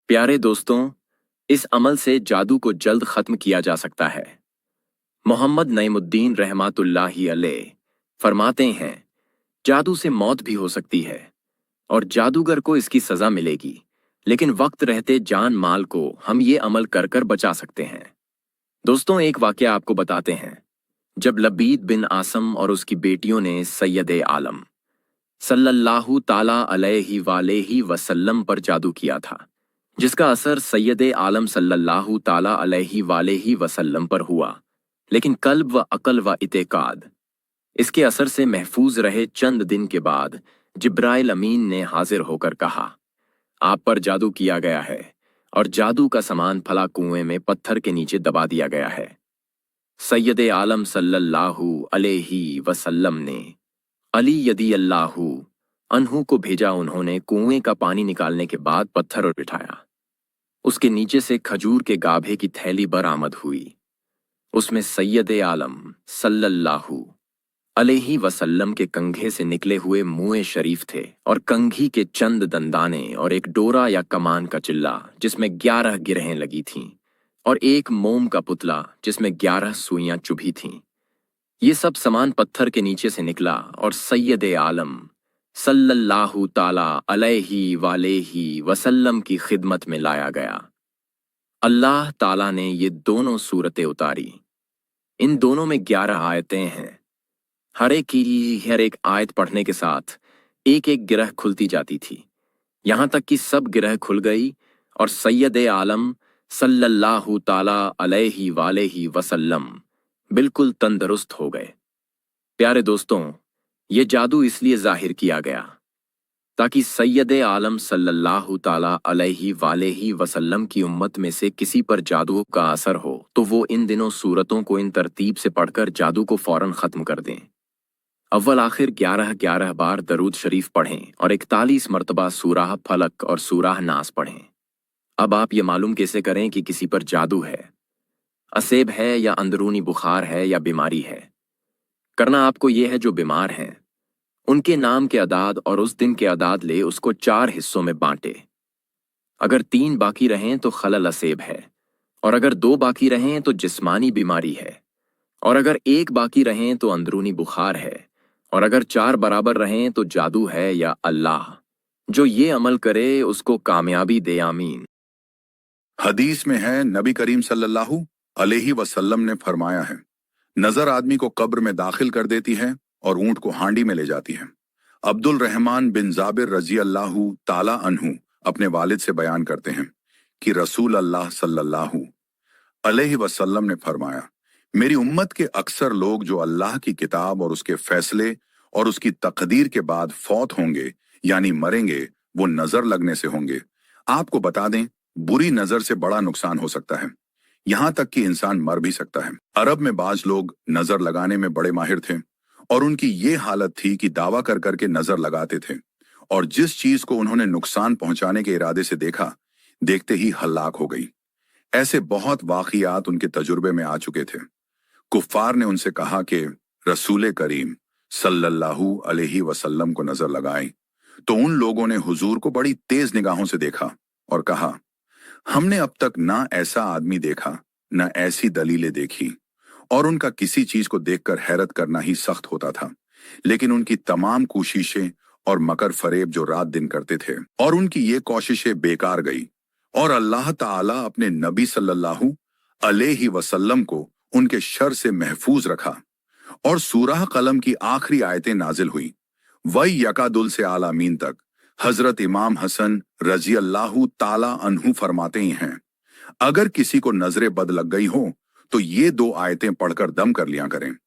प्यारे दोस्तों, इस अमल से जादू को जल्द खत्म किया जा सकता है। मोहम्मद नईमुद्दीन रहमतुल्लाहि अलैह फरमाते हैं, जादू से मौत भी हो सकती है और जादूगर को इसकी सजा मिलेगी, लेकिन वक्त रहते जान माल को हम ये अमल कर कर बचा सकते हैं। दोस्तों, एक वाकया आपको बताते हैं। जब लबीद बिन आसम और उसकी बेटियों ने सैयद आलम सल्लल्लाहु ताला अलैहि वालेहि वसल्लम पर जादू किया था, जिसका असर सैयद आलम सल्लल्लाहु ताला अलैहि वालेहि वसल्लम पर हुआ, लेकिन कल्ब व अकल व इतेकाद इसके असर से महफूज रहे। चंद दिन के बाद जिब्राइल अमीन ने हाजिर होकर कहा, आप पर जादू किया गया है और जादू का सामान फला कुएं में पत्थर के नीचे दबा दिया गया है। सैयद आलम सल्लल्लाहु अलैहि वसल्लम ने अली यदी अल्लाहु अन्हु को भेजा। उन्होंने कुएं का पानी निकालने के बाद पत्थर उठाया। उसके नीचे से खजूर के गाभे की थैली बरामद हुई। उसमें सैयद आलम सल्लल्लाहु अलैहि वसल्लम के कंघे से निकले हुए मुए शरीफ थे और कंघी के चंद दंदाने और एक डोरा या कमान का चिल्ला जिसमें 11 गिरहें लगी थीं और एक मोम का पुतला जिसमें 11 सुइयां चुभी थीं। ये सब सामान पत्थर के नीचे से निकला और सैयद आलम सल्लल्लाहु ताला अलैहि वालेहि वसल्लम की खिदमत में लाया गया। अल्लाह ताला ने ये दोनों सूरतें उतारी। इन दोनों में 11 आयतें हैं। हर एक आयत पढ़ने के साथ एक एक गिरह खुलती जाती थी, यहां तक कि सब गिरह खुल गई और सैयद आलम सल्लल्लाहु ताला अलैहि वालेहि वसल्लम बिल्कुल तंदुरुस्त हो गए। प्यारे दोस्तों, ये जादू इसलिए जाहिर किया गया ताकि सैयद आलम सल्लल्लाहु ताला अलैहि वालेहि वसल्लम की उम्मत में से किसी पर जादू का असर हो तो वो इन दिनों सूरतों को इन तरतीब से पढ़कर जादू को फौरन खत्म कर दें। अव्वल आखिर 11 बार दरूद शरीफ पढ़ें और 41 मरतबा सूरह फलक और सूरह नास पढ़ें। अब आप ये मालूम कैसे करें कि किसी पर जादू है, असेब है या अंदरूनी बुखार है या बीमारी है? करना आपको ये है, जो बीमार हैं उनके नाम के अदाद और उस दिन के अदाद ले उसको 4 हिस्सों में बांटे। अगर 3 बाकी रहें तो खलल असेब है, और अगर 2 बाकी रहें तो जिस्मानी बीमारी है, और अगर 1 बाकी रहें तो अंदरूनी बुखार है, और अगर 4 बराबर रहें तो जादू है या अल्लाह। जो ये अमल करे उसको कामयाबी दे, आमीन। हदीस में है, नबी करीम सल्लल्लाहु अलैहि वसल्लम ने फरमाया है, नजर आदमी को कब्र में दाखिल कर देती है और ऊंट को हांडी में ले जाती है। अब्दुल रहमान बिन जाबिर रजी अल्लाहु ताला अन्हु अपने वालिद से बयान करते हैं कि रसूल अल्लाह सल्लल्लाहु अलैहि वसल्लम ने फरमाया, मेरी उम्मत के अक्सर लोग जो अल्लाह की किताब और उसके फैसले और उसकी तकदीर के बाद फौत होंगे यानी मरेंगे, वो नजर लगने से होंगे। आपको बता दें, बुरी नजर से बड़ा नुकसान हो सकता है, यहां तक कि इंसान मर भी सकता है। अरब में बाज लोग नजर लगाने में बड़े माहिर थे और उनकी ये हालत थी कि दावा कर करके नजर लगाते थे और जिस चीज को उन्होंने नुकसान पहुंचाने के इरादे से देखा, देखते ही हलाक हो गई। ऐसे बहुत वाकयात उनके तजुर्बे में आ चुके थे। कुफ्फार ने उनसे कहा कि रसूल करीम सल्लल्लाहु अलैहि वसल्लम को नजर लगाएं, तो उन लोगों ने हुजूर को बड़ी तेज निगाहों से देखा और कहा, हमने अब तक ना ऐसा आदमी देखा, ना ऐसी दलीलें देखी। और उनका किसी चीज को देखकर हैरत करना ही सख्त होता था, लेकिन उनकी तमाम कोशिशें और मकर फरेब जो रात दिन करते थे, और उनकी ये कोशिशें बेकार गई और अल्लाह ताला अपने नबी सल्लल्लाहु अलैहि वसल्लम को उनके शर से महफूज रखा और सूरह कलम की आखिरी आयतें नाजिल हुई, वही यकादुल से आलामीन तक। हजरत इमाम हसन रजी अल्लाहु ताला अन्हु फरमाते ही हैं, अगर किसी को नजरे बद लग गई हो तो ये 2 आयतें पढ़कर दम कर लिया करें।